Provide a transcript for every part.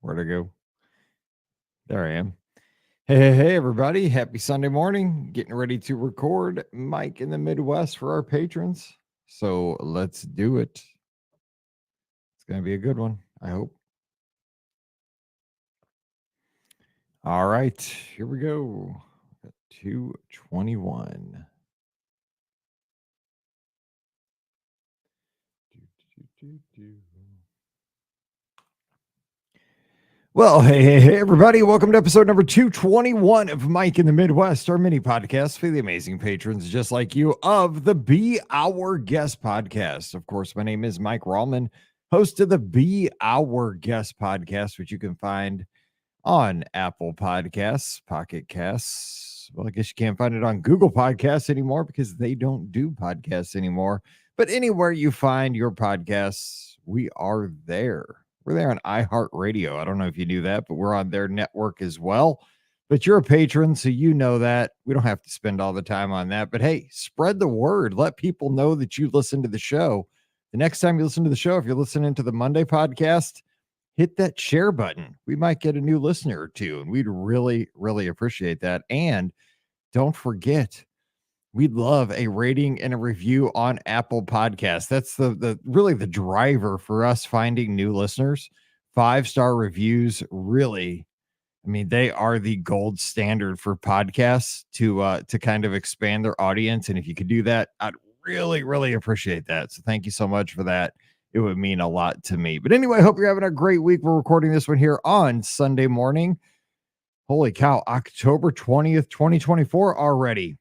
Where'd I go? There I am. Hey, everybody. Happy Sunday morning. Getting ready to record Mike in the Midwest for our patrons. So let's do it. It's going to be a good one, I hope. All right, here we go. 221. Well, hey, everybody. Welcome to episode number 221 of Mike in the Midwest, our mini podcast for the amazing patrons just like you of the Be Our Guest podcast. Of course, my name is Mike Rallman, host of the Be Our Guest podcast, which you can find on Apple Podcasts, Pocket Casts. Well, I guess you can't find it on Google Podcasts anymore because they don't do podcasts anymore. But anywhere you find your podcasts, we are there. We're there on iHeartRadio. I don't know if you knew that, but we're on their network as well. But you're a patron, so you know that. We don't have to spend all the time on that. But hey, spread the word. Let people know that you listen to the show. The next time you listen to the show, if you're listening to the Monday podcast, hit that share button. We might get a new listener or two, and we'd really, really appreciate that. And don't forget, we'd love a rating and a review on Apple Podcasts. That's the really the driver for us finding new listeners. 5-star reviews, really. I mean, they are the gold standard for podcasts to kind of expand their audience. And if you could do that, I'd really, really appreciate that. So thank you so much for that. It would mean a lot to me. But anyway, I hope you're having a great week. We're recording this one here on Sunday morning. Holy cow, October 20th, 2024 already.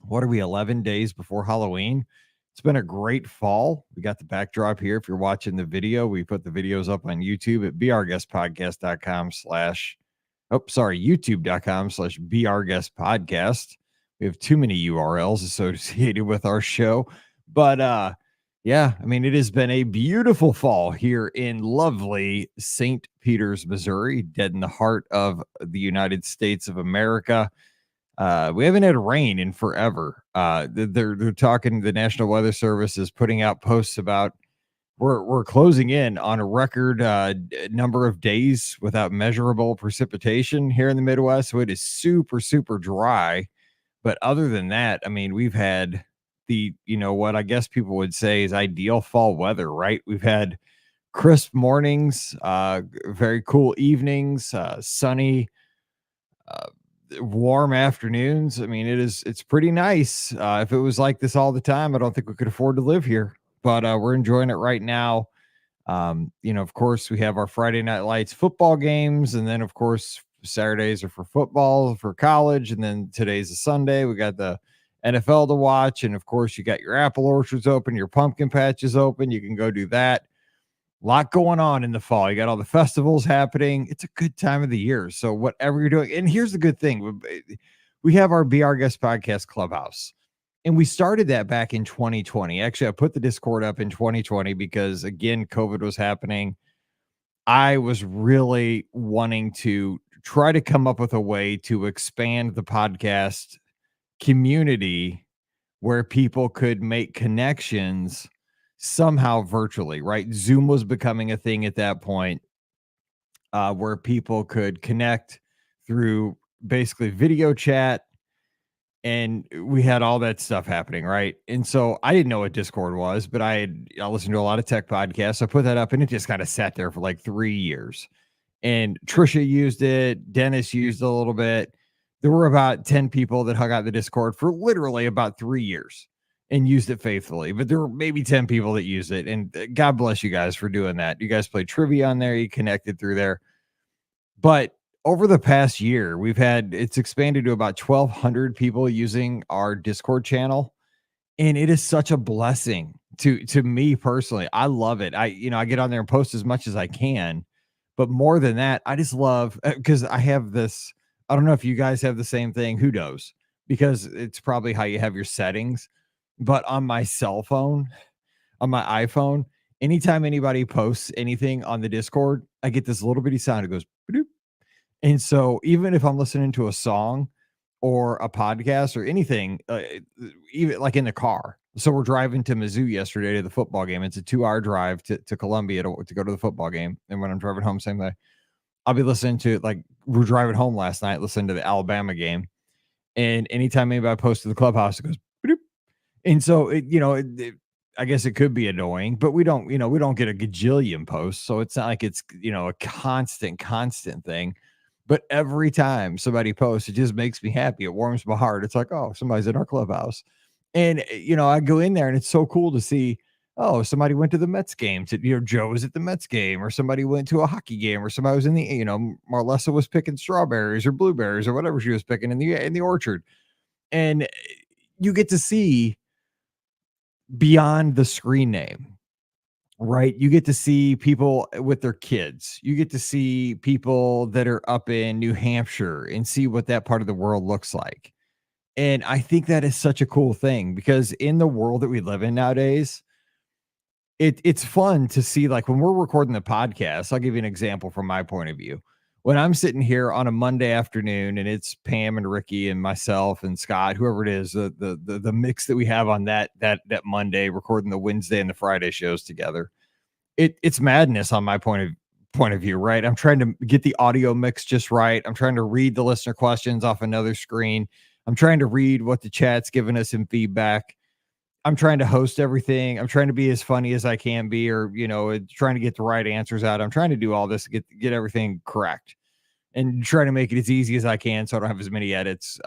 What are we, 11 days before Halloween? It's been a great fall. We got the backdrop here. If you're watching the video, we put the videos up on YouTube at brourguestpodcast.com youtube.com/brourguestpodcast. We have too many URLs associated with our show. But yeah, I mean, it has been a beautiful fall here in lovely St. Peters, Missouri, dead in the heart of the United States of America. We haven't had rain in forever. They're talking. The National Weather Service is putting out posts about we're closing in on a record number of days without measurable precipitation here in the Midwest. So it is super, super dry. But other than that, I mean, we've had what I guess people would say is ideal fall weather, right? We've had crisp mornings, very cool evenings, sunny, warm afternoons. I mean, it's pretty nice. If it was like this all the time, I don't think we could afford to live here, but we're enjoying it right now. Of course, we have our Friday Night Lights football games, and then of course Saturdays are for football for college, and then today's a Sunday. We got the NFL to watch, and of course you got your apple orchards open, your pumpkin patches open. You can go do that. A lot going on in the fall. You got all the festivals happening. It's a good time of the year. So whatever you're doing, and here's the good thing. We have our Be Our Guest podcast clubhouse, and we started that back in 2020. Actually, I put the Discord up in 2020 because, again, COVID was happening. I was really wanting to try to come up with a way to expand the podcast community where people could make connections somehow virtually, right? Zoom was becoming a thing at that point, where people could connect through basically video chat, and we had all that stuff happening, right? And so I didn't know what Discord was, but I listened to a lot of tech podcasts. I put that up, and it just kind of sat there for like 3 years. And Trisha used it, Dennis used it a little bit. There were about 10 people that hung out the Discord for literally about 3 years and used it faithfully, but there were maybe 10 people that used it. And God bless you guys for doing that. You guys played trivia on there, you connected through there. But over the past year, it's expanded to about 1,200 people using our Discord channel. And it is such a blessing to me personally. I love it. I get on there and post as much as I can, but more than that, I just love, because I have this, I don't know if you guys have the same thing. Who knows? Because it's probably how you have your settings. But on my cell phone, on my iPhone, anytime anybody posts anything on the Discord, I get this little bitty sound. It goes, "Bloop." And so even if I'm listening to a song or a podcast or anything, even like in the car. So we're driving to Mizzou yesterday to the football game. It's a 2-hour drive to Columbia to go to the football game. And when I'm driving home, same thing. I'll be listening to like we're driving home last night, listening to the Alabama game, and anytime anybody posts to the clubhouse, it goes, "Bloop." And so I guess it could be annoying, but we don't get a gajillion posts, so it's not like it's a constant thing. But every time somebody posts, it just makes me happy. It warms my heart. It's like, oh, somebody's in our clubhouse, and I go in there, and it's so cool to see. Oh, somebody went to the Mets game. Joe was at the Mets game, or somebody went to a hockey game, or somebody was in the Marlessa was picking strawberries or blueberries or whatever she was picking in the orchard, and you get to see beyond the screen name, right? You get to see people with their kids. You get to see people that are up in New Hampshire and see what that part of the world looks like. And I think that is such a cool thing because in the world that we live in nowadays, it's fun to see, like, when we're recording the podcast. I'll give you an example from my point of view. When I'm sitting here on a Monday afternoon and it's Pam and Ricky and myself and Scott, whoever it is, the mix that we have on that Monday, recording the Wednesday and the Friday shows together, it's madness on my point of view, right? I'm trying to get the audio mix just right. I'm trying to read the listener questions off another screen. I'm trying to read what the chat's giving us in feedback. I'm trying to host everything. I'm trying to be as funny as I can be, or trying to get the right answers out. I'm trying to do all this to get everything correct, and try to make it as easy as I can, so I don't have as many edits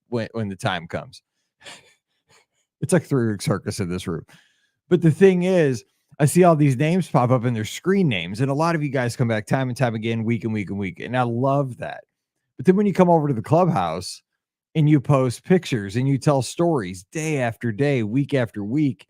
when the time comes. It's like 3-week circus in this room. But the thing is, I see all these names pop up in their screen names, and a lot of you guys come back time and time again, week and week and week, and I love that. But then when you come over to the clubhouse and you post pictures and you tell stories day after day, week after week,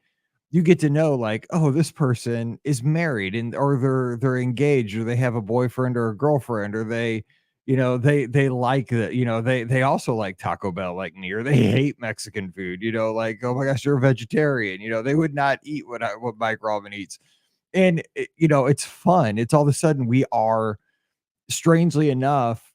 you get to know, like, oh, this person is married, and or they're engaged, or they have a boyfriend or a girlfriend, or they like that, they also like Taco Bell like me, or they hate Mexican food, like, oh my gosh, they're a vegetarian, they would not eat what Mike Robin eats. And it's fun. It's all of a sudden we are, strangely enough,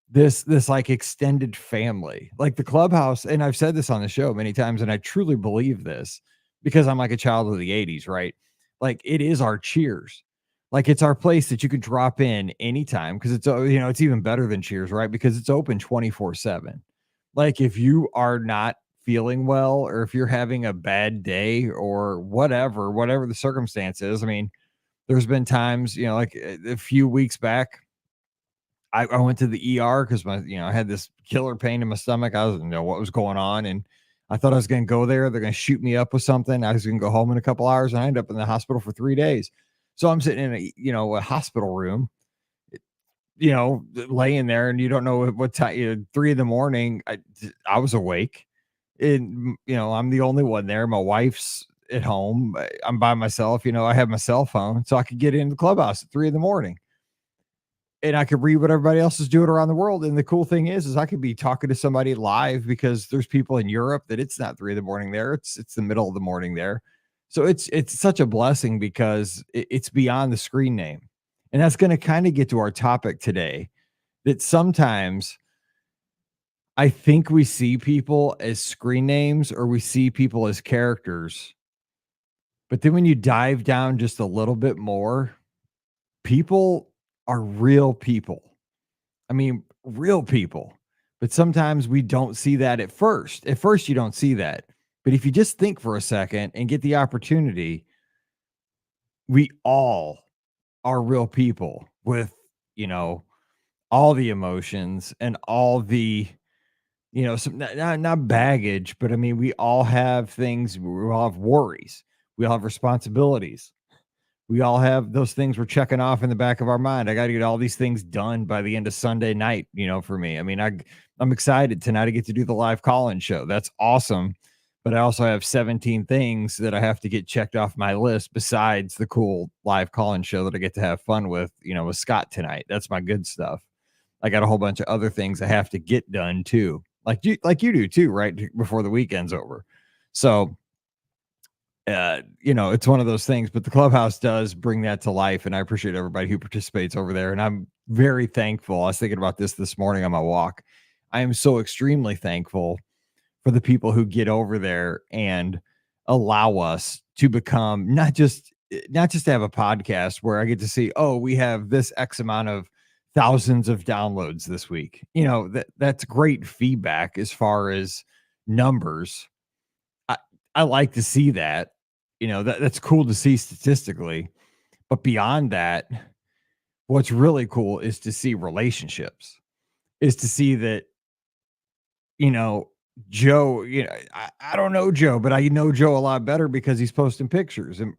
this like extended family, like the clubhouse. And I've said this on the show many times, and I truly believe this because I'm like a child of the 80s, right? Like, it is our Cheers. Like, it's our place that you could drop in anytime, because it's even better than Cheers, right? Because it's open 24/7. Like, if you are not feeling well, or if you're having a bad day, or whatever the circumstance is. I mean, there's been times, like a few weeks back, I went to the ER because I had this killer pain in my stomach. I didn't know what was going on. And I thought I was going to go there. They're going to shoot me up with something. I was going to go home in a couple hours, and I ended up in the hospital for 3 days. So I'm sitting in a hospital room, laying there, and you don't know what time, 3 a.m. I was awake, and, I'm the only one there. My wife's at home. I'm by myself. I have my cell phone, so I could get into the clubhouse at 3 a.m. and I could read what everybody else is doing around the world. And the cool thing is I could be talking to somebody live, because there's people in Europe that it's not 3 a.m. there. It's the middle of the morning there. So it's such a blessing, because it's beyond the screen name. And that's going to kind of get to our topic today, that sometimes I think we see people as screen names, or we see people as characters. But then when you dive down just a little bit more, people are real people. I mean, real people. But sometimes we don't see that at first. At first, you don't see that. But if you just think for a second and get the opportunity, we all are real people with, all the emotions and all the, some, not baggage, but I mean, we all have things. We all have worries. We all have responsibilities. We all have those things we're checking off in the back of our mind. I got to get all these things done by the end of Sunday night, for me. I mean, I'm excited tonight to get to do the live call-in show. That's awesome. But I also have 17 things that I have to get checked off my list, besides the cool live call-in show that I get to have fun with Scott tonight. That's my good stuff. I got a whole bunch of other things I have to get done too. Like you do too, right? Before the weekend's over. So it's one of those things, but the clubhouse does bring that to life, and I appreciate everybody who participates over there. And I'm very thankful. I was thinking about this morning on my walk. I am so extremely thankful for the people who get over there and allow us to become not just to have a podcast where I get to see, oh, we have this X amount of thousands of downloads this week. That's great feedback as far as numbers. I, I like to see that. That's cool to see statistically. But beyond that, what's really cool is to see relationships, is to see that, you know, Joe, I don't know Joe, but I know Joe a lot better because he's posting pictures and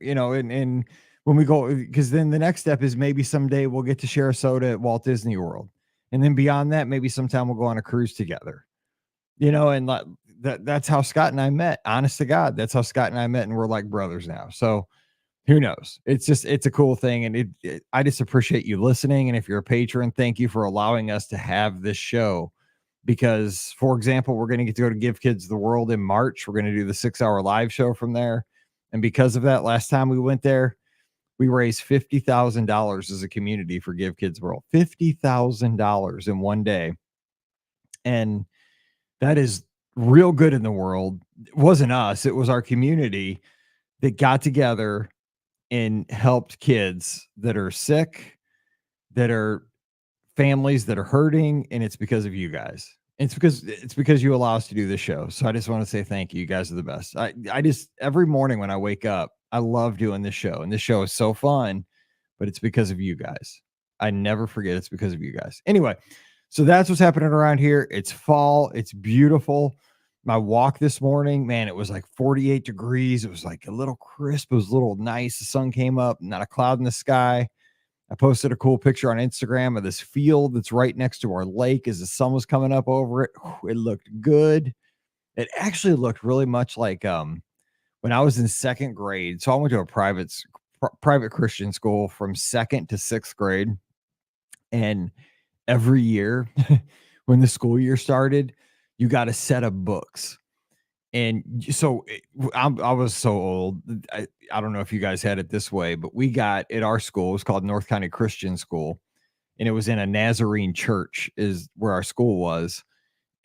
when we go, because then the next step is maybe someday we'll get to share a soda at Walt Disney World. And then beyond that, maybe sometime we'll go on a cruise together, and like that's how Scott and I met. Honest to God, that's how Scott and I met. And we're like brothers now. So who knows? It's a cool thing. And I just appreciate you listening. And if you're a patron, thank you for allowing us to have this show. Because, for example, we're going to get to go to Give Kids the World in March. We're going to do the 6-hour live show from there. And because of that, last time we went there, we raised $50,000 as a community for Give Kids World. $50,000 in one day. And that is real good in the world. It wasn't us, it was our community that got together and helped kids that are sick, that are families that are hurting, and it's because of you guys. It's because you allow us to do this show. So I just want to say thank you. You guys are the best. I just every morning when I wake up, I love doing this show, and this show is so fun, but it's because of you guys. I never forget it's because of you guys. Anyway, so that's what's happening around here. It's fall. It's beautiful. My walk this morning, man, it was like 48 degrees. It was like a little crisp. It was a little nice. The sun came up, not a cloud in the sky. I posted a cool picture on Instagram of this field that's right next to our lake as the sun was coming up over it. It looked good. It actually looked really much like when I was in second grade. So I went to a private Christian school from second to sixth grade. And every year when the school year started, you got a set of books. And so I was so old. I don't know if you guys had it this way, but we got at our school, it was called North County Christian School. And it was in a Nazarene church is where our school was.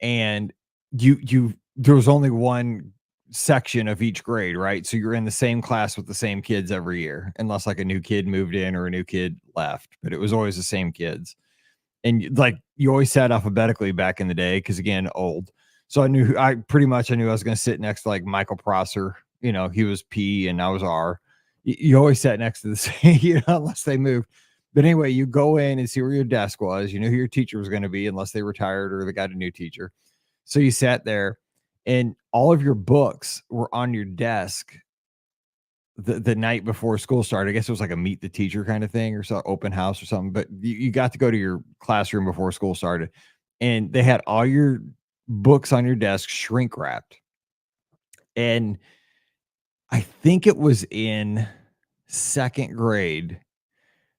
And there was only one section of each grade, right? So you're in the same class with the same kids every year, unless like a new kid moved in or a new kid left, but it was always the same kids. And like you always sat alphabetically back in the day, because again, old. So I knew I was going to sit next to like Michael Prosser. He was P and I was R. You always sat next to the same, unless they moved. But anyway, you go in and see where your desk was. You knew who your teacher was going to be, unless they retired or they got a new teacher. So you sat there, and all of your books were on your desk the night before school started. I guess it was like a meet the teacher kind of thing or so, open house or something. But you got to go to your classroom before school started, and they had all your books on your desk shrink wrapped. And I think it was in second grade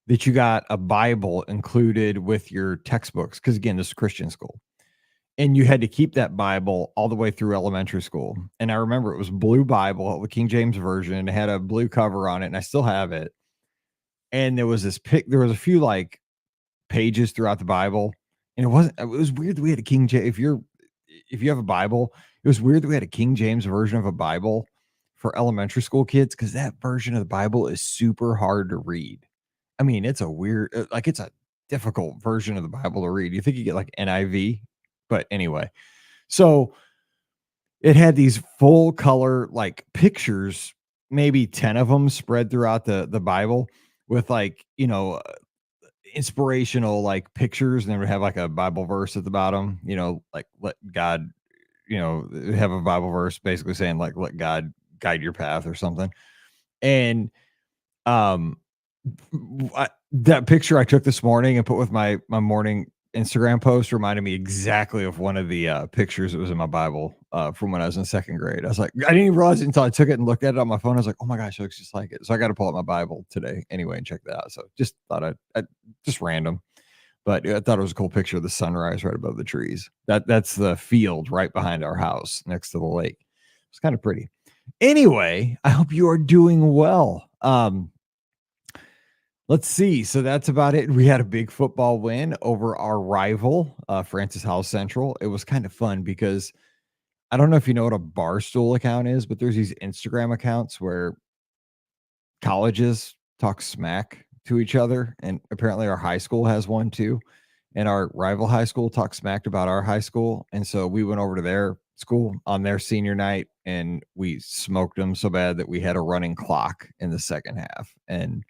that you got a Bible included with your textbooks. Because again, this is Christian school. And you had to keep that Bible all the way through elementary school. And I remember it was blue Bible, the King James version. It had a blue cover on it, and I still have it. And there was there was a few like pages throughout the Bible. And it was weird that we had a King James. If you have a Bible, it was weird that we had a King James version of a Bible for elementary school kids, because that version of the Bible is super hard to read. I mean, it's it's a difficult version of the Bible to read. You think you get like NIV, but anyway. So it had these full color like pictures, maybe 10 of them spread throughout the Bible with like, inspirational like pictures, and then would have like a Bible verse at the bottom, like let God, have a Bible verse basically saying like let God guide your path or something. And um that picture I took this morning and put with my morning Instagram post reminded me exactly of one of the pictures that was in my Bible from when I was in second grade. I was like, I didn't even realize it until I took it and looked at it on my phone. I was like, oh my gosh, it looks just like it. So I got to pull out my Bible today anyway and check that out. So just thought I just random, but I thought it was a cool picture of the sunrise right above the trees. That's the field right behind our house next to the lake. It's kind of pretty. Anyway, I hope you are doing well. Let's see. So that's about it. We had a big football win over our rival, Francis House Central. It was kind of fun because I don't know if you know what a Barstool account is, but there's these Instagram accounts where colleges talk smack to each other. And apparently our high school has one too. and our rival high school talked smacked about our high school. And so we went over to their school on their senior night and we smoked them so bad that we had a running clock in the second half and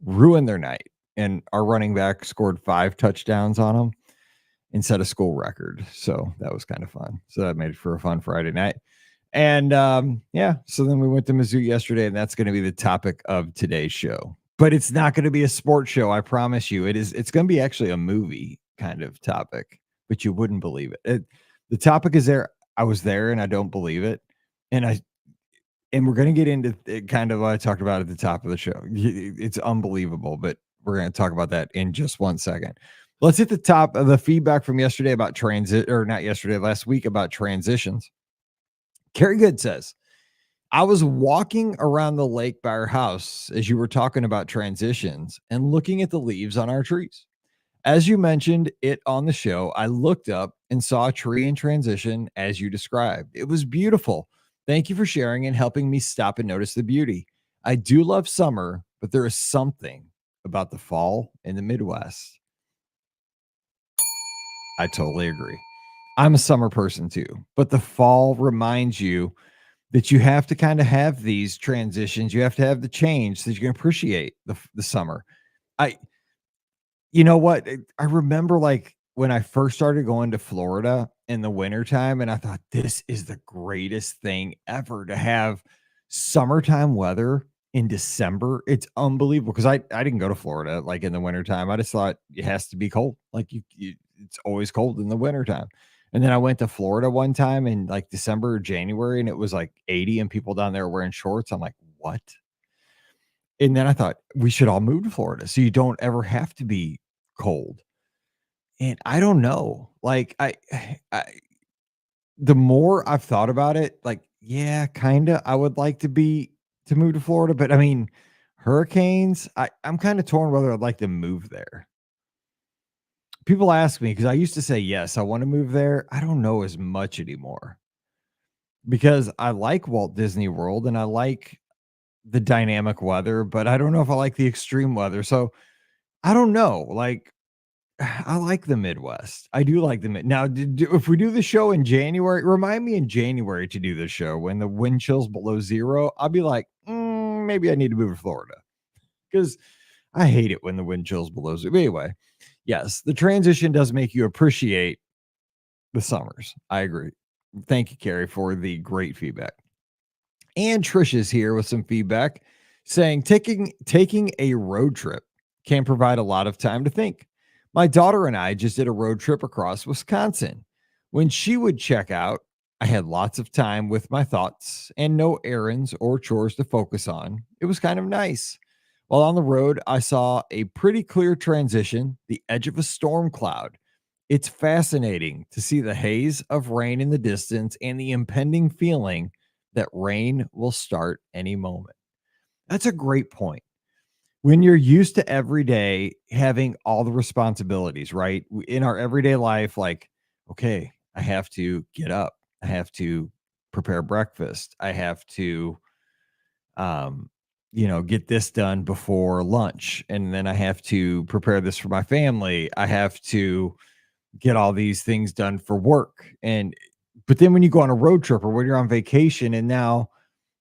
ruined their night. And our running back scored 5 touchdowns on them and set a school record. So that was kind of fun. So that made it for a fun Friday night. And yeah, so then we went to Mizzou yesterday, and that's going to be the topic of today's show. But it's not going to be a sports show, I promise you. It's going to be actually a movie kind of topic, but you wouldn't believe it. The topic is there. I was there, and I don't believe it. And we're going to get into it, kind of what I talked about at the top of the show. It's unbelievable, but we're going to talk about that in just one second. Let's hit the top of the feedback from yesterday about last week about transitions. Carrie Good says, I was walking around the lake by our house as you were talking about transitions and looking at the leaves on our trees. As you mentioned it on the show, I looked up and saw a tree in transition as you described. It was beautiful. Thank you for sharing and helping me stop and notice the beauty. I do love summer, but there is something about the fall in the Midwest. I totally agree. I'm a summer person too, but the fall reminds you that you have to kind of have these transitions. You have to have the change so that you can appreciate the summer. I, you know what? I remember like when I first started going to Florida in the wintertime, and I thought this is the greatest thing ever to have summertime weather in December. It's unbelievable because I didn't go to Florida like in the wintertime. I just thought it has to be cold. Like it's always cold in the wintertime. And then I went to Florida one time in like December or January, and it was like 80 and people down there wearing shorts. I'm like, what? And then I thought we should all move to Florida so you don't ever have to be cold. And I don't know. Like I the more I've thought about it, like, yeah, kinda I would like to move to Florida, but I mean, hurricanes, I'm kind of torn whether I'd like to move there. People ask me because I used to say yes, I want to move there. I don't know as much anymore because I like Walt Disney World and I like the dynamic weather, but I don't know if I like the extreme weather. So I don't know. Like, I like the Midwest. I do like the mid. Now, if we do the show in January, remind me in January to do this show when the wind chill's below zero. I'll be like, maybe I need to move to Florida because I hate it when the wind chill's below zero. But anyway, yes, the transition does make you appreciate the summers. I agree. Thank you, Carrie, for the great feedback. And Trish is here with some feedback saying taking a road trip can provide a lot of time to think. My daughter and I just did a road trip across Wisconsin. When she would check out, I had lots of time with my thoughts and no errands or chores to focus on. It was kind of nice. While on the road, I saw a pretty clear transition, the edge of a storm cloud. It's fascinating to see the haze of rain in the distance and the impending feeling that rain will start any moment. That's a great point. When you're used to every day having all the responsibilities, right? In our everyday life, like, okay, I have to get up, I have to prepare breakfast, I have to, um, get this done before lunch, and then I have to prepare this for my family. I have to get all these things done for work. But then when you go on a road trip or when you're on vacation, and now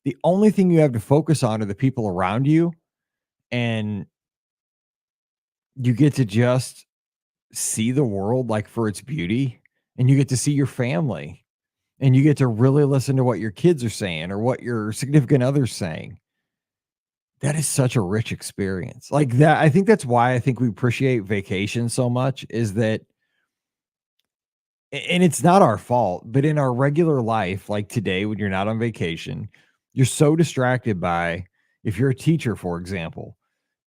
the only thing you have to focus on are the people around you, and you get to just see the world like for its beauty, and you get to see your family, and you get to really listen to what your kids are saying or what your significant other's saying. That is such a rich experience. Like that, I think that's why I think we appreciate vacation so much is that and it's not our fault, but in our regular life, like today, when you're not on vacation, you're so distracted by if you're a teacher, for example,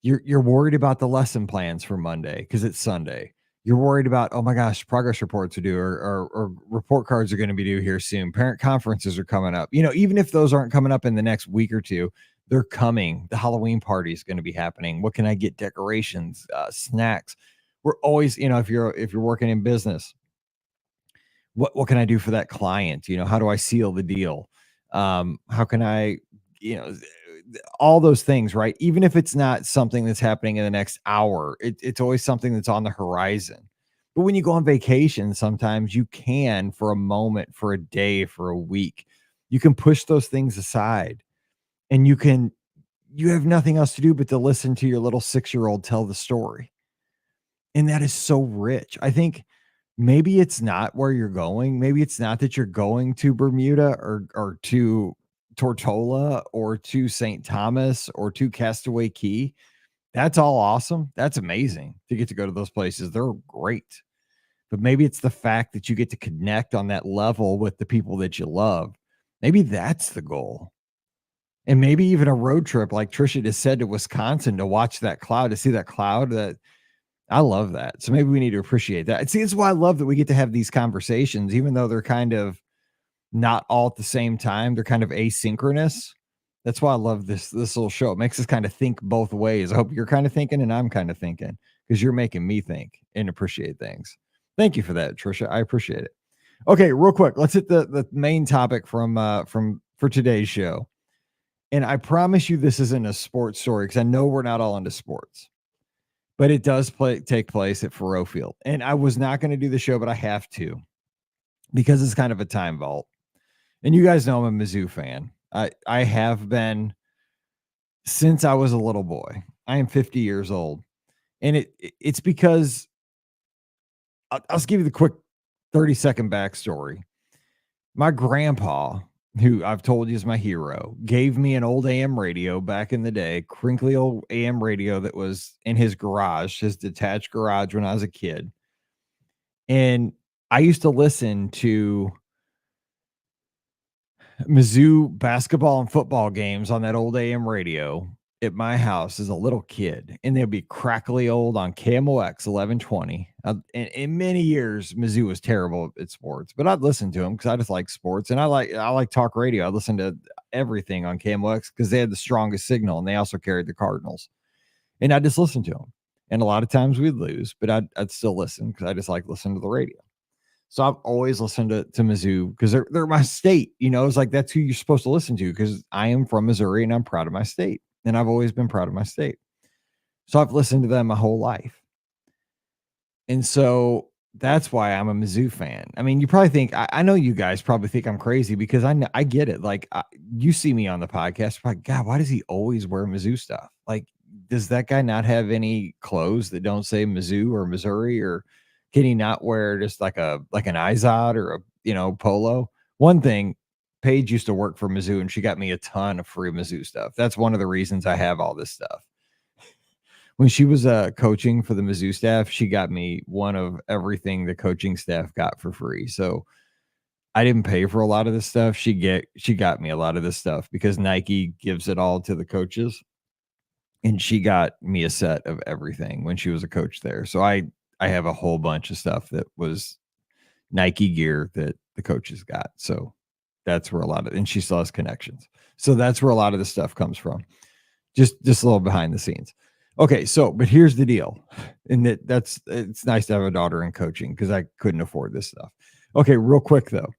you're worried about the lesson plans for Monday because it's Sunday. You're worried about, oh my gosh, progress reports are due or report cards are going to be due here soon. Parent conferences are coming up. Even if those aren't coming up in the next week or two, they're coming. The Halloween party is going to be happening. What can I get? Decorations, snacks. We're always, if you're working in business, what can I do for that client? How do I seal the deal? How can I, you know, all those things, right? Even if it's not something that's happening in the next hour, it's always something that's on the horizon. But when you go on vacation, sometimes you can, for a moment, for a day, for a week, you can push those things aside, and you have nothing else to do but to listen to your little 6-year-old tell the story. And that is so rich. I think maybe it's not where you're going. Maybe it's not that you're going to Bermuda or to Tortola or to St. Thomas or to Castaway Key. That's all awesome. That's amazing to get to go to those places. They're great. But maybe it's the fact that you get to connect on that level with the people that you love. Maybe that's the goal. And maybe even a road trip, like Trisha just said, to Wisconsin to watch that cloud, to see that cloud. That I love that. So maybe we need to appreciate that. See, it's why I love that we get to have these conversations, even though they're kind of not all at the same time. They're kind of asynchronous. That's why I love this little show. It makes us kind of think both ways. I hope you're kind of thinking and I'm kind of thinking, because you're making me think and appreciate things. Thank you for that, Trisha. I appreciate it. Okay, real quick, let's hit the main topic from for today's show. And I promise you this isn't a sports story, because I know we're not all into sports. But it does take place at Faroe Field. And I was not going to do the show, but I have to, because it's kind of a time vault. And you guys know I'm a Mizzou fan. I have been since I was a little boy. I am 50 years old. And it's because I'll just give you the quick 30-second backstory. My grandpa, who I've told you is my hero, gave me an old AM radio back in the day, crinkly old AM radio that was in his garage, his detached garage, when I was a kid. And I used to listen to Mizzou basketball and football games on that old AM radio at my house as a little kid, and they'd be crackly old on KMOX 1120. In many years, Mizzou was terrible at sports, but I'd listen to them because I just like sports, and I like talk radio. I listened to everything on KMOX because they had the strongest signal, and they also carried the Cardinals, and I just listened to them. And a lot of times we'd lose, but I'd still listen because I just like listening to the radio. So I've always listened to Mizzou because they're my state. It's like that's who you're supposed to listen to, because I am from Missouri and I'm proud of my state. And I've always been proud of my state. So I've listened to them my whole life. And so that's why I'm a Mizzou fan. I mean, you probably think, I know you guys probably think I'm crazy, because I get it. Like, you see me on the podcast, like, God, why does he always wear Mizzou stuff? Like, does that guy not have any clothes that don't say Mizzou or Missouri? Or can he not wear just like an Izod or a polo? One thing, Paige used to work for Mizzou, and she got me a ton of free Mizzou stuff. That's one of the reasons I have all this stuff. When she was coaching for the Mizzou staff, she got me one of everything the coaching staff got for free. So I didn't pay for a lot of this stuff. She got me a lot of this stuff because Nike gives it all to the coaches. And she got me a set of everything when she was a coach there. So I have a whole bunch of stuff that was Nike gear that the coaches got. So that's where and she still has connections. So that's where a lot of the stuff comes from. Just a little behind the scenes. Okay, but here's the deal. And it's nice to have a daughter in coaching, because I couldn't afford this stuff. Okay, real quick though.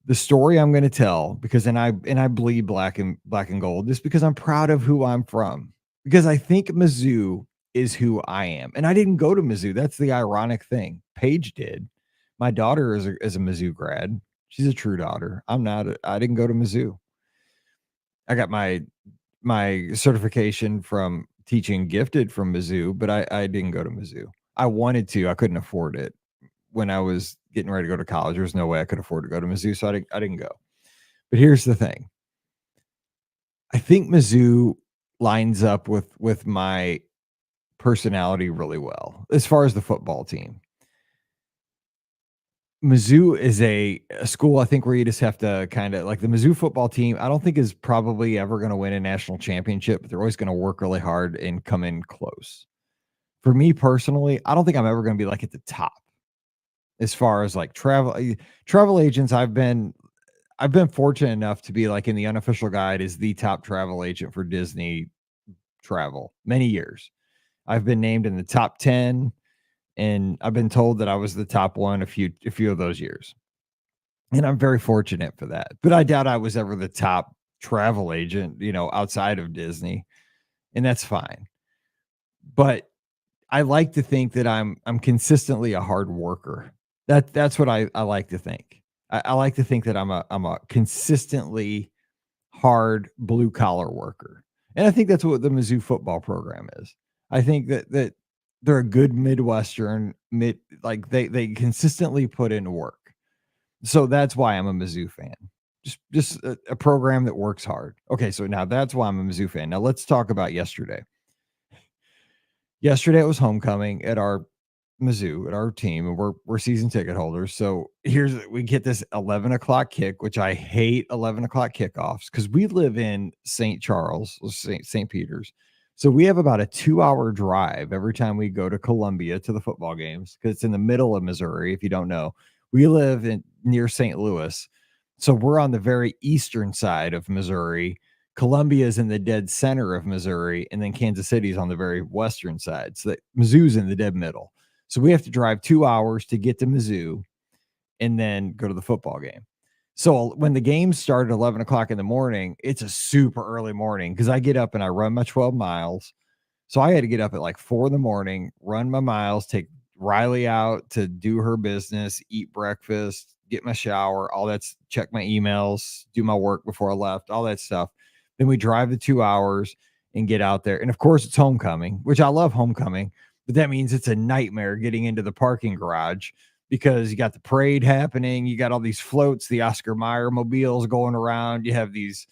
The story I'm going to tell, because I bleed black and gold, is because I'm proud of who I'm from. Because I think Mizzou is who I am. And I didn't go to Mizzou. That's the ironic thing. Paige did. My daughter is a Mizzou grad. She's a true daughter. I'm not. I didn't go to Mizzou. I got my certification from teaching gifted from Mizzou, but I didn't go to Mizzou. I wanted to. I couldn't afford it. When I was getting ready to go to college, there was no way I could afford to go to Mizzou, so I didn't go. But here's the thing. I think Mizzou lines up with my personality really well as far as the football team. Mizzou is a school, I think, where you just have to kind of like the Mizzou football team. I don't think is probably ever going to win a national championship, but they're always going to work really hard and come in close. For me personally, I don't think I'm ever going to be like at the top as far as like travel agents. I've been fortunate enough to be like in the unofficial guide as the top travel agent for Disney travel many years. I've been named in the top 10. And I've been told that I was the top one a few of those years. And I'm very fortunate for that. But I doubt I was ever the top travel agent, outside of Disney. And that's fine. But I like to think that I'm consistently a hard worker. That's what I like to think. I like to think that I'm a consistently hard blue collar worker. And I think that's what the Mizzou football program is. I think that they're a good Midwestern mid like they consistently put in work. So that's why I'm a Mizzou fan. Just a program that works hard. Okay, so now that's why I'm a Mizzou fan. Now let's talk about yesterday. Yesterday it was homecoming at our Mizzou, at our team, and we're season ticket holders. So we get this 11 o'clock kick, which I hate 11 o'clock kickoffs because we live in St. Charles, St. Peter's. So we have about a 2 hour drive every time we go to Columbia to the football games because it's in the middle of Missouri. If you don't know, we live in near St. Louis. So we're on the very eastern side of Missouri. Columbia is in the dead center of Missouri, and then Kansas City is on the very western side. So that Mizzou's in the dead middle. So we have to drive 2 hours to get to Mizzou and then go to the football game. So when the game started at 11 o'clock in the morning, it's a super early morning because I get up and I run my 12 miles. So I had to get up at like 4 in the morning, run my miles, take Riley out to do her business, eat breakfast, get my shower, all that's check my emails, do my work before I left, all that stuff. Then we drive the 2 hours and get out there. And of course, it's homecoming, which I love homecoming, but that means it's a nightmare getting into the parking garage because you got the parade happening. You got all these floats, the Oscar Mayer mobiles going around. You have these,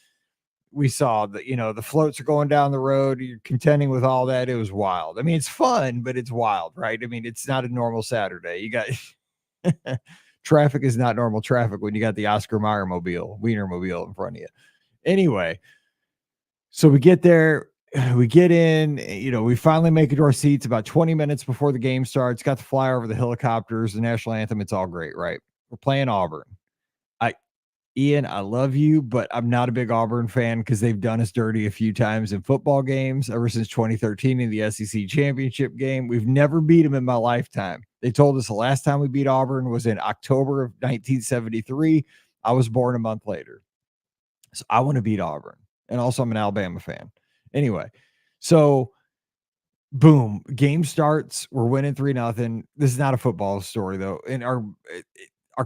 we saw that, the floats are going down the road. You're contending with all that. It was wild. I mean, it's fun, but it's wild, right? I mean, it's not a normal Saturday. You got traffic is not normal traffic when you got the Oscar Mayer mobile, Wiener mobile in front of you. Anyway, so we get there, we get in, we finally make it to our seats about 20 minutes before the game starts. Got to fly over the helicopters, the national anthem. It's all great, right? We're playing Auburn. Ian, I love you, but I'm not a big Auburn fan because they've done us dirty a few times in football games ever since 2013 in the SEC championship game. We've never beat them in my lifetime. They told us the last time we beat Auburn was in October of 1973. I was born a month later. So I want to beat Auburn. And also I'm an Alabama fan. Anyway, so boom, game starts. We're winning 3-0. This is not a football story though. And our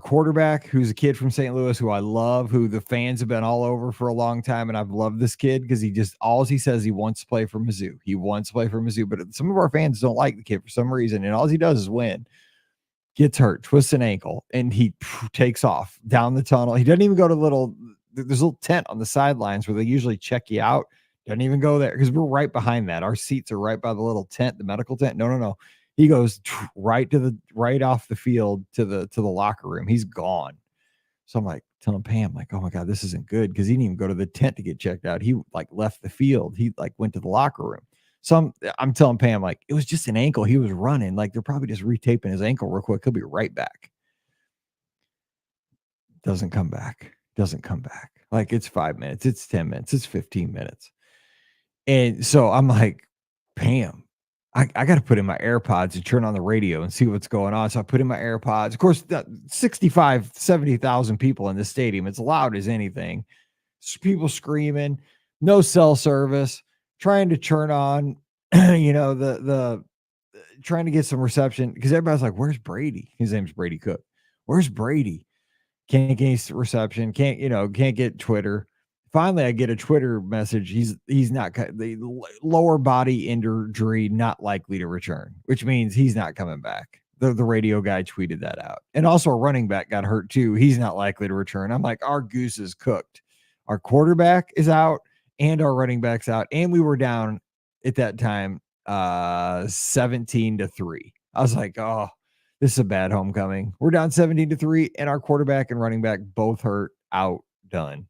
quarterback, who's a kid from St. Louis, who I love, who the fans have been all over for a long time. And I've loved this kid because he says he wants to play for Mizzou. He wants to play for Mizzou, but some of our fans don't like the kid for some reason. And all he does is win. Gets hurt, twists an ankle, and he takes off down the tunnel. He doesn't even go to there's a little tent on the sidelines where they usually check you out. Doesn't even go there because we're right behind that. Our seats are right by the little tent, the medical tent. No. He goes right off the field to the locker room. He's gone. So I'm like telling Pam, like, oh my God, this isn't good because he didn't even go to the tent to get checked out. He like left the field. He like went to the locker room. So I'm telling Pam, like, it was just an ankle. He was running. Like, they're probably just retaping his ankle real quick. He'll be right back. Doesn't come back. Like, it's 5 minutes. It's 10 minutes. It's 15 minutes. And so I'm like, Pam, I got to put in my AirPods and turn on the radio and see what's going on. So I put in my AirPods. Of course, 65, 70,000 people in the stadium. It's loud as anything. People screaming, no cell service, trying to turn on, the trying to get some reception because everybody's like, where's Brady? His name's Brady Cook. Where's Brady? Can't get reception. Can't get Twitter. Finally, I get a Twitter message. He's not the lower body injury, not likely to return, which means he's not coming back. The radio guy tweeted that out. And also a running back got hurt too. He's not likely to return. I'm like, our goose is cooked. Our quarterback is out and our running back's out. And we were down at that time 17-3. I was like, oh, this is a bad homecoming. We're down 17-3 and our quarterback and running back both hurt, out, done.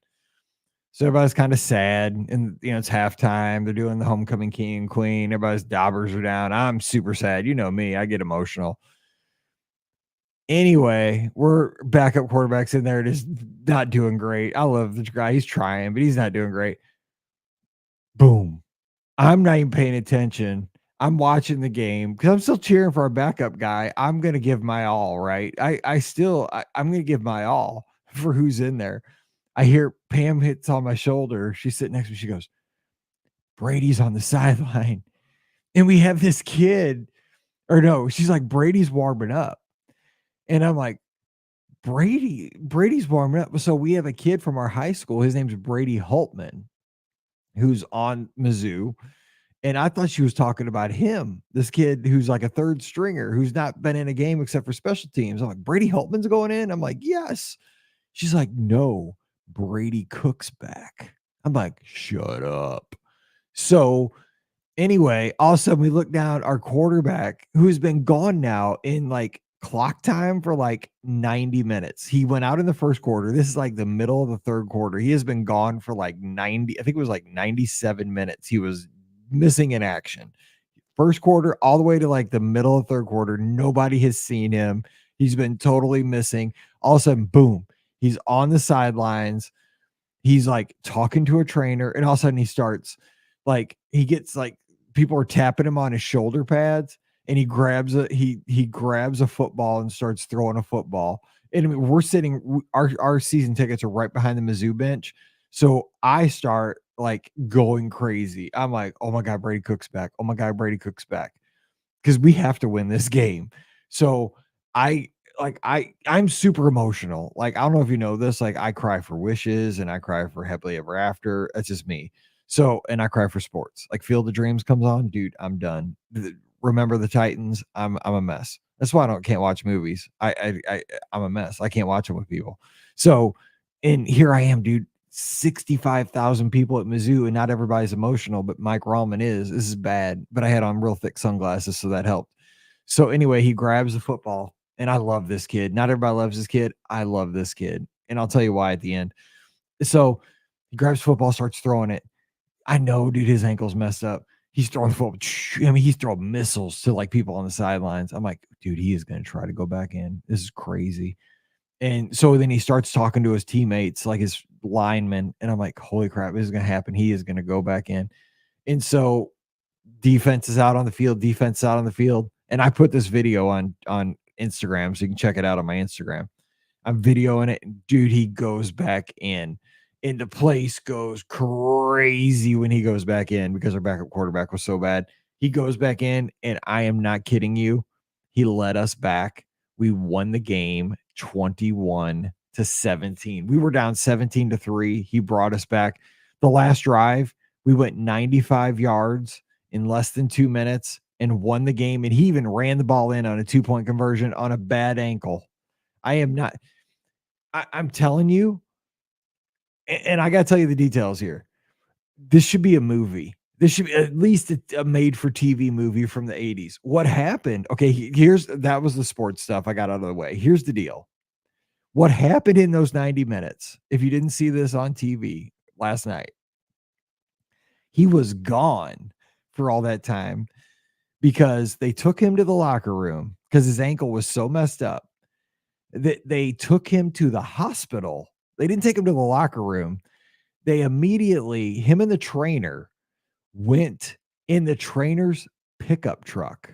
So everybody's kind of sad, and it's halftime. They're doing the homecoming king and queen. Everybody's daubers are down. I'm super sad. You know me, I get emotional. Anyway, we're backup quarterbacks in there, just not doing great. I love this guy. He's trying, but he's not doing great. Boom. I'm not even paying attention. I'm watching the game because I'm still cheering for our backup guy. I'm going to give my all, right? I'm going to give my all for who's in there. I hear Pam hits on my shoulder. She's sitting next to me. She goes, Brady's on the sideline. And we have this kid Or no, she's like, "Brady's warming up." And I'm like, Brady's warming up." So we have a kid from our high school. His name's Brady Holtman, who's on Mizzou. And I thought she was talking about him, this kid who's like a third stringer, who's not been in a game except for special teams. I'm like, Brady Holtman's going in? I'm like, yes. She's like, no, Brady Cook's back. I'm like, shut up. So anyway, all of a sudden we look down, our quarterback, who has been gone now in like clock time for like 90 minutes. He went out in the first quarter. This is like the middle of the third quarter. He has been gone for like 90, I think it was like 97 minutes. He was missing in action. First quarter all the way to like the middle of third quarter. Nobody has seen him. He's been totally missing. All of a sudden, boom, he's on the sidelines. He's like talking to a trainer, and all of a sudden he starts like he gets like people are tapping him on his shoulder pads, and he grabs a football and starts throwing a football. And I mean, we're sitting our season tickets are right behind the Mizzou bench. So I start like going crazy. I'm like, oh my God, Brady Cook's back. Oh my God, Brady Cook's back. Because we have to win this game. So I I'm super emotional. Like, I don't know if you know this, like I cry for wishes and I cry for happily ever after. That's just me. So, and I cry for sports. Like Field of Dreams comes on, dude, I'm done. Remember the Titans? I'm a mess. That's why I don't can't watch movies. I'm a mess. I can't watch them with people. So, and here I am, dude. 65,000 people at Mizzou, and not everybody's emotional, but Mike Rallman is. This is bad, but I had on real thick sunglasses, so that helped. So anyway, he grabs the football, and I love this kid. Not everybody loves this kid. I love this kid, and I'll tell you why at the end. So he grabs football, starts throwing it. I know, dude, his ankle's messed up. He's throwing the football. I mean, he's throwing missiles to like people on the sidelines. I'm like, dude, he is going to try to go back in. This is crazy. And so then he starts talking to his teammates, like his linemen, and I'm like, holy crap, this is going to happen. He is going to go back in. And so defense is out on the field, defense out on the field. And I put this video on Instagram, so you can check it out on my Instagram. I'm videoing it, and dude, he goes back in. And the place goes crazy when he goes back in because our backup quarterback was so bad. He goes back in, and I am not kidding you. He led us back. We won the game 21-17. We were down 17-3. He brought us back. The last drive, we went 95 yards in less than 2 minutes and won the game. And he even ran the ball in on a 2-point conversion on a bad ankle. I am not, I'm telling you, and I got to tell you the details here. This should be a movie. This should be at least a made for TV movie from the 80s. What happened? Okay, that was the sports stuff I got out of the way. Here's the deal. What happened in those 90 minutes? If you didn't see this on TV last night, he was gone for all that time because they took him to the locker room because his ankle was so messed up that they took him to the hospital. They didn't take him to the locker room. They immediately, him and the trainer, went in the trainer's pickup truck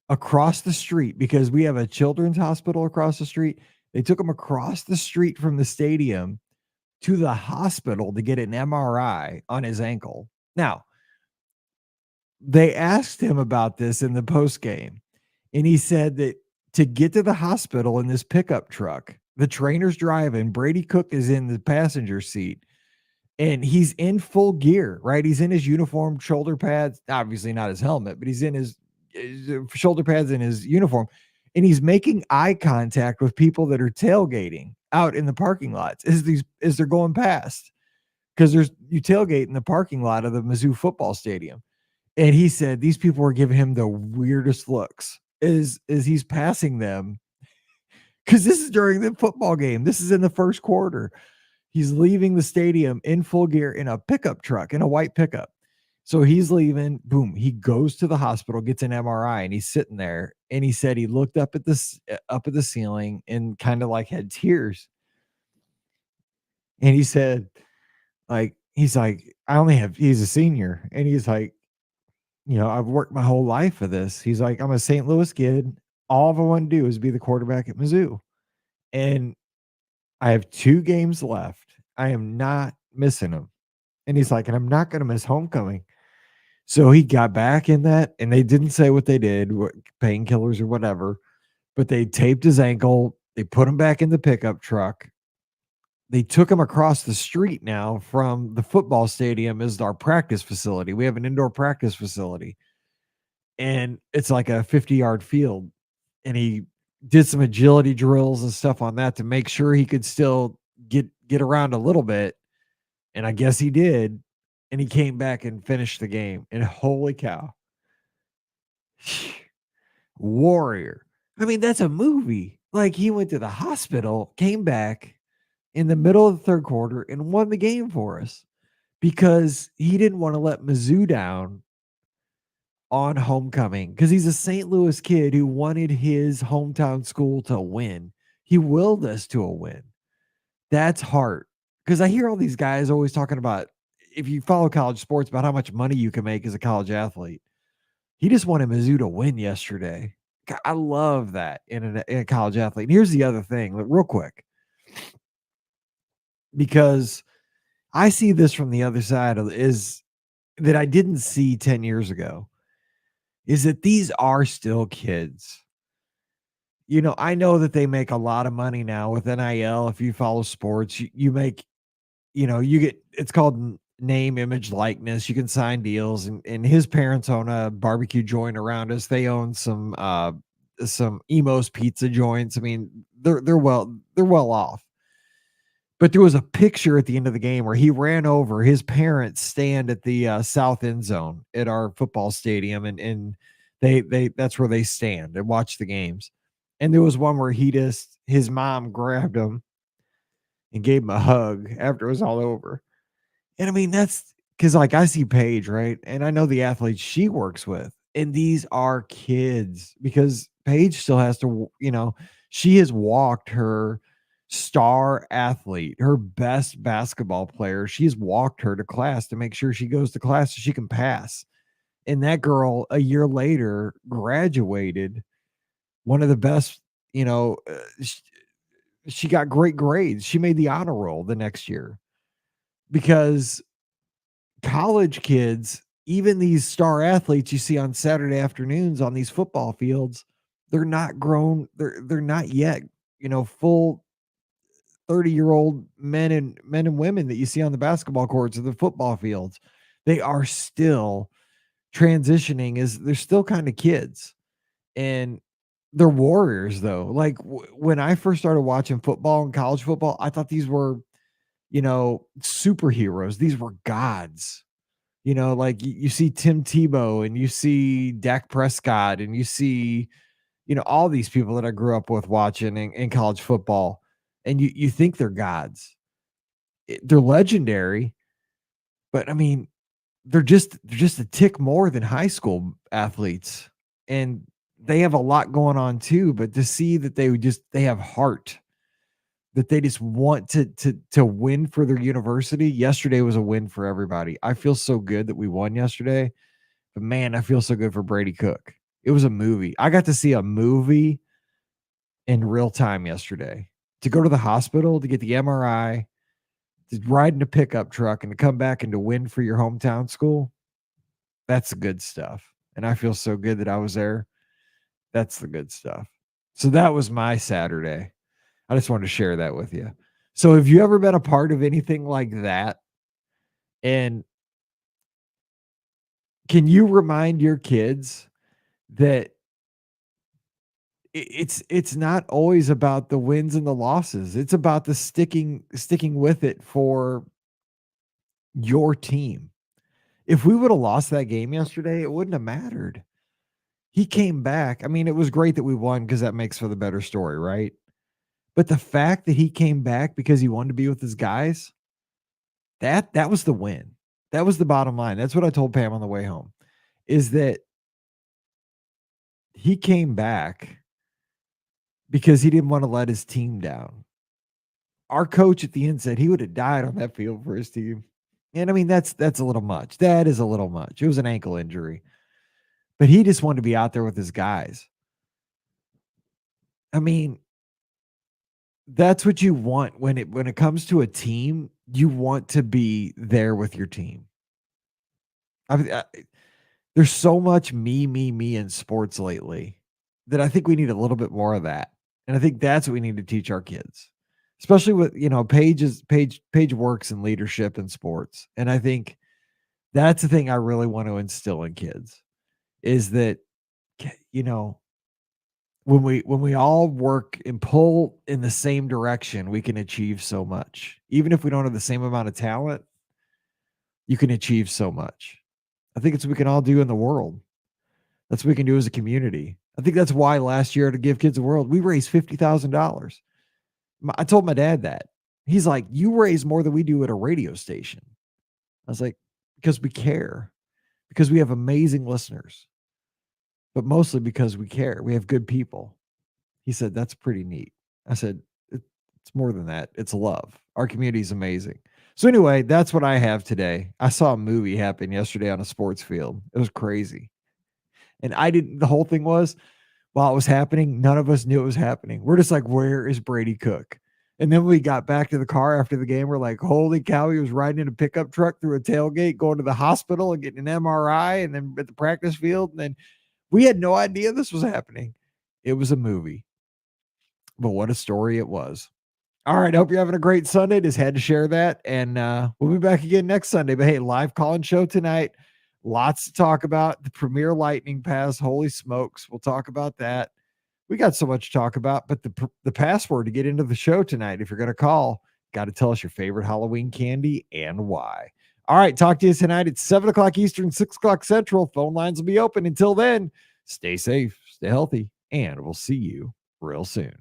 across the street because we have a children's hospital across the street. They took him across the street from the stadium to the hospital to get an MRI on his ankle. Now, they asked him about this in the post game, and he said that to get to the hospital in this pickup truck, the trainer's driving, Brady Cook is in the passenger seat, and he's in full gear, right? He's in his uniform, shoulder pads, obviously not his helmet, but he's in his shoulder pads and his uniform, and he's making eye contact with people that are tailgating out in the parking lots as they're going past, because you tailgate in the parking lot of the Mizzou football stadium. And he said these people were giving him the weirdest looks as he's passing them, because this is during the football game. This is in the first quarter. He's leaving the stadium in full gear in a pickup truck, in a white pickup. So he's leaving. Boom. He goes to the hospital, gets an MRI, and he's sitting there. And he said he looked up at the ceiling and kind of like had tears. And he said, like, he's like, he's a senior. And he's like, I've worked my whole life for this. He's like, I'm a St. Louis kid. All I want to do is be the quarterback at Mizzou. And I have 2 games left. I am not missing them. And he's like, and I'm not going to miss homecoming. So he got back in that, and they didn't say what they did, what painkillers or whatever, but they taped his ankle. They put him back in the pickup truck. They took him across the street now from the football stadium is our practice facility. We have an indoor practice facility, and it's like a 50-yard field. And he did some agility drills and stuff on that to make sure he could still get around a little bit. And I guess he did. And he came back and finished the game. And holy cow, warrior. I mean, that's a movie. Like he went to the hospital, came back in the middle of the third quarter and won the game for us because he didn't want to let Mizzou down on homecoming because he's a St. Louis kid who wanted his hometown school to win. He willed us to a win. That's heart. Because I hear all these guys always talking about, if you follow college sports, about how much money you can make as a college athlete. He just wanted Mizzou to win yesterday. I love that in a college athlete. And here's the other thing, like, real quick, because I see this from the other side is that I didn't see 10 years ago, is that these are still kids. You know, I know that they make a lot of money now with NIL. If you follow sports, you make, you get, it's called name, image, likeness. You can sign deals, and his parents own a barbecue joint around us. They own some Emo's pizza joints. I mean, they're well off. But there was a picture at the end of the game where he ran over. His parents stand at the south end zone at our football stadium, and they that's where they stand and watch the games. And there was one where his mom grabbed him and gave him a hug after it was all over. And I mean, that's because, like, I see Paige, right? And I know the athletes she works with, and these are kids because Paige still has to, she has walked her star athlete, her best basketball player. She's walked her to class to make sure she goes to class so she can pass. And that girl, a year later, graduated one of the best, you know, uh, sh- she got great grades. She made the honor roll the next year because college kids, even these star athletes you see on Saturday afternoons on these football fields, they're not grown. They're not yet, full 30-year-old men and women that you see on the basketball courts or the football fields. They are still transitioning as they're still kind of kids. And they're warriors though. Like when I first started watching football and college football, I thought these were, superheroes. These were gods. Like you see Tim Tebow and you see Dak Prescott and you see, all these people that I grew up with watching in college football, and you think they're gods. They're legendary, but I mean, they're just a tick more than high school athletes, and they have a lot going on too. But to see that they have heart, that they just want to win for their university. Yesterday was a win for everybody. I feel so good that we won yesterday, but man, I feel so good for Brady Cook. It was a movie. I got to see a movie in real time yesterday. To go to the hospital to get the MRI, to ride in a pickup truck, and to come back and to win for your hometown school. That's the good stuff. And I feel so good that I was there. That's the good stuff. So that was my Saturday. I just wanted to share that with you. So have you ever been a part of anything like that? And can you remind your kids that it's not always about the wins and the losses. It's about the sticking with it for your team. If we would have lost that game yesterday, it wouldn't have mattered. He came back. I mean, it was great that we won because that makes for the better story, right? But the fact that he came back because he wanted to be with his guys, that was the win. That was the bottom line. That's what I told Pam on the way home, is that he came back because he didn't want to let his team down. Our coach at the end said he would have died on that field for his team. And I mean, that's a little much. That is a little much. It was an ankle injury. But he just wanted to be out there with his guys. I mean, that's what you want when it comes to a team. You want to be there with your team. I There's so much me in sports lately that I think we need a little bit more of that. And I think that's what we need to teach our kids, especially with, Paige works in leadership in sports. And I think that's the thing I really want to instill in kids is that, you know, when we all work and pull in the same direction, we can achieve so much. Even if we don't have the same amount of talent, you can achieve so much. I think it's what we can all do in the world. That's what we can do as a community. I think that's why last year to Give Kids a World, we raised $50,000. I told my dad that. He's like, "You raise more than we do at a radio station." I was like, "Because we care, because we have amazing listeners, but mostly because we care. We have good people." He said, "That's pretty neat." I said, It's more than that. It's love. Our community is amazing." So anyway, that's what I have today. I saw a movie happen yesterday on a sports field. It was crazy. And the whole thing was, while it was happening, none of us knew it was happening. We're just like, where is Brady Cook? And then we got back to the car after the game. We're like, holy cow, he was riding in a pickup truck through a tailgate, going to the hospital and getting an MRI, and then at the practice field. And then we had no idea this was happening. It was a movie. But what a story it was. All right. I hope you're having a great Sunday. Just had to share that. And we'll be back again next Sunday. But hey, live call-in show tonight. Lots to talk about. The Premier Lightning Pass. Holy smokes. We'll talk about that. We got so much to talk about. But the password to get into the show tonight, if you're going to call, got to tell us your favorite Halloween candy and why. All right. Talk to you tonight at 7 o'clock Eastern, 6 o'clock Central. Phone lines will be open. Until then, stay safe, stay healthy, and we'll see you real soon.